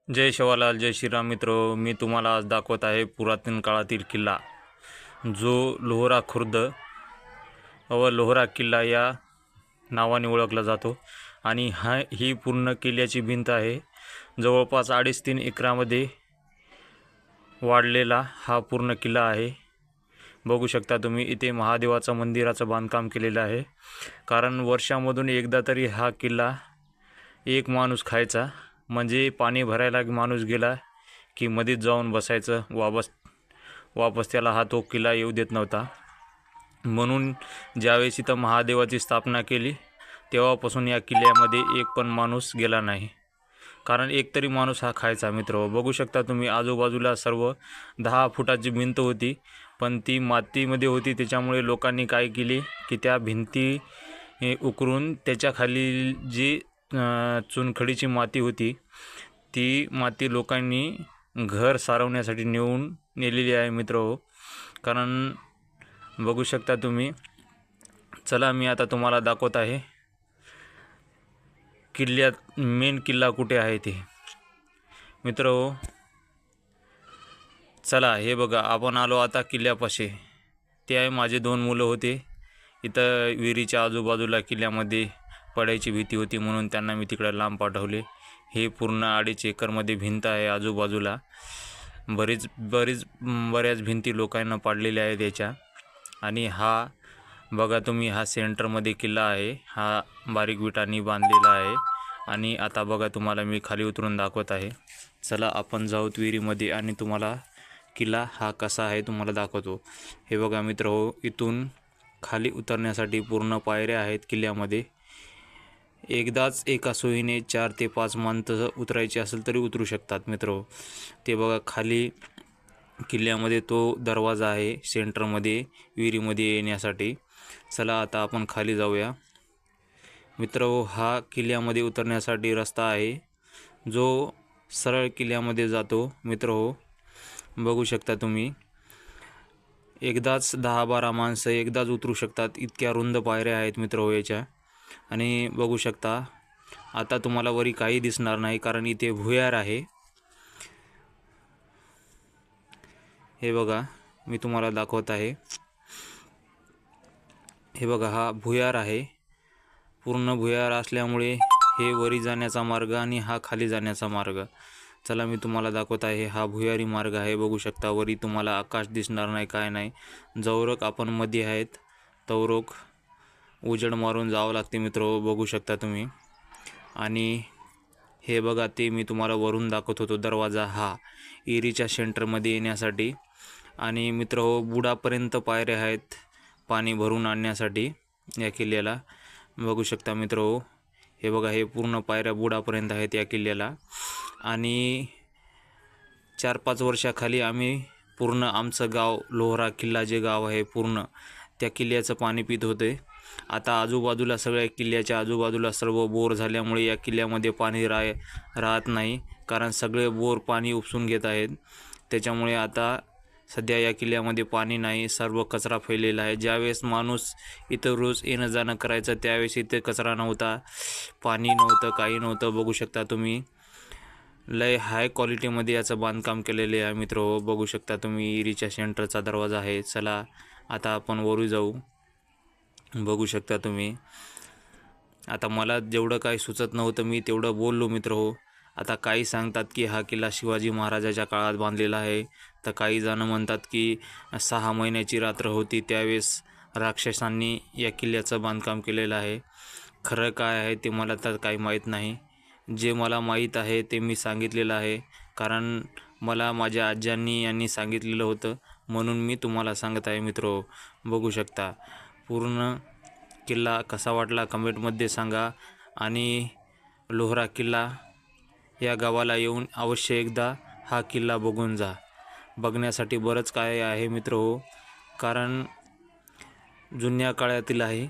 जय शिवालाल, जय श्रीराम. मित्र, मी तुम्हाला आज दाखवत आहे पुरातन काळातील किल्ला, जो लोहरा खुर्द व लोहरा किल्ला या नावाने ओळखला जातो. आणि ही पूर्ण किल्ल्याची भिंत आहे. जवळपास 2.5-3 एकरामध्ये वाढलेला हा पूर्ण किल्ला आहे. बघू शकता तुम्ही, इथे महादेवाचं मंदिराचं बांधकाम केलेलं आहे. कारण वर्षामधून एकदा तरी हा किल्ला एक माणूस खायचा, म्हणजे पाणी भरायला माणूस गेला की मध्येच जाऊन बसायचं. वापस त्याला हा तो किल्ला येऊ देत नव्हता. म्हणून ज्यावेळेस इथं महादेवाची स्थापना केली तेव्हापासून या किल्ल्यामध्ये एक पण माणूस गेला नाही. कारण एक तरी माणूस हा खायचा. मित्र, बघू शकता तुम्ही, आजूबाजूला सर्व 10 फुटाची भिंत होती, पण ती मातीमध्ये होती. त्याच्यामुळे लोकांनी काय केली की त्या भिंती उकरून त्याच्या खाली जी चुनखडीची माती होती, ती माती लोकांनी घर सारवण्यासाठी नेलेली आहे. मित्र, कारण बघू शकता तुम्ही. चला, मी आता तुम्हाला दाखवत आहे किल्ल्यात मेन किल्ला कुठे आहे ते. मित्र, चला, हे बघा, आपण आलो आता किल्ल्यापाशी. ते आहे माझे 2 मुलं होते. इथं विहिरीच्या आजूबाजूला किल्ल्यामध्ये पडायची भीती होती, म्हणून त्यांना मी तिकडे लांब पाठवले. हे पूर्ण 2.5 एकरमध्ये भिंत आहे. आजूबाजूला बऱ्याच भिंती लोकांना पाडलेल्या आहेत याच्या. आणि हा बघा तुम्ही, हा सेंटरमध्ये किल्ला आहे. हा बारीक विटांनी बांधलेला आहे. आणि आता बघा, तुम्हाला मी खाली उतरून दाखवत आहे. चला, आपण जाऊ विहिरीमध्ये आणि तुम्हाला किल्ला हा कसा आहे तुम्हाला दाखवतो. हे बघा मित्र, इथून खाली उतरण्यासाठी पूर्ण पायऱ्या आहेत किल्ल्यामध्ये. एकदाच एका सोयीने 4 ते 5 माणसं उतरायची असेल तरी उतरू शकतात. मित्र, ते बघा खाली किल्ल्यामध्ये तो दरवाजा आहे सेंटरमध्ये विहिरीमध्ये येण्यासाठी. चला, आता आपण खाली जाऊया. मित्र, हा किल्ल्यामध्ये उतरण्यासाठी रस्ता आहे, जो सरळ किल्ल्यामध्ये जातो. मित्र, बघू शकता तुम्ही, एकदाच 10-12 माणसं एकदाच उतरू शकतात. इतक्या रुंद पायऱ्या आहेत मित्र याच्या. आणि बघू शकता, आता तुम्हाला वरी काही दिसणार नाही, कारण इथे भुयार आहे. हे बघा, मी तुम्हाला दाखवत आहे. हे बघा, हा भुयार आहे. पूर्ण भुयार असल्यामुळे हे वरी जाण्याचा मार्ग आणि हा खाली जाण्याचा मार्ग. चला, मी तुम्हाला दाखवत आहे. हा भुयारी मार्ग आहे. बघू शकता, वरी तुम्हाला आकाश दिसणार नाही, काय नाही. जवळक आपण मध्ये आहेत, तवरोक उजेड मारून जावं लागते. मित्र, बघू शकता तुम्ही. आणि हे बघा, ते मी तुम्हाला वरून दाखवत होतो दरवाजा, हा विहिरीच्या सेंटरमध्ये येण्यासाठी. आणि मित्र, बुडापर्यंत पायऱ्या आहेत पाणी भरून आणण्यासाठी या किल्ल्याला. बघू शकता मित्र, हे बघा, हे पूर्ण पायऱ्या बुडापर्यंत आहेत या किल्ल्याला. आणि 4-5 वर्षाखाली आम्ही पूर्ण आमचं गाव लोहरा किल्ला जे गाव आहे पूर्ण त्या किल्ल्याचं पाणी पित होते. आता आजूबाजूला सगळ्या किल्ल्याच्या आजूबाजूला सर्व बोर झाल्यामुळे या किल्ल्यामध्ये पाणी राहत नाही, कारण सगळे बोर पाणी उपसून घेत आहेत. त्याच्यामुळे आता सध्या या किल्ल्यामध्ये पाणी नाही, सर्व कचरा फैलेला आहे. ज्यावेळेस माणूस इथं रोज येणं जाणं करायचं त्यावेळेस इथे कचरा नव्हता, पाणी नव्हतं, काही नव्हतं. बघू शकता तुम्ही, लय हाय क्वालिटीमध्ये याचं बांधकाम केलेले आहे. मित्र, बघू शकता तुम्ही, विहिरीच्या सेंटरचा दरवाजा आहे. चला, आता आपण वरू जाऊ. बघू शकता तुम्ही, आता मला जेवढं काही सुचत नव्हतं मी तेवढं बोललो. मित्र, आता काही सांगतात की हा किल्ला शिवाजी महाराजाच्या काळात बांधलेला आहे, तर काही जण म्हणतात की 6 महिन्याची रात्र होती त्यावेळेस राक्षसांनी या किल्ल्याचं बांधकाम केलेलं आहे. खरं काय आहे ते मला तर काही माहीत नाही. जे मला माहीत आहे ते मी सांगितलेलं आहे, कारण मला माझ्या आज्यांनी यांनी सांगितलेलं होतं, म्हणून मी तुम्हाला सांगत आहे. मित्र, बघू शकता, पूर्ण किल्ला कसा वाटला कमेंटमध्ये सांगा. आणि लोहरा किल्ला या गावाला येऊन अवश्य एकदा हा किल्ला बघून जा. बघण्यासाठी बरंच काय आहे मित्र, कारण जुन्या काळातील आहे.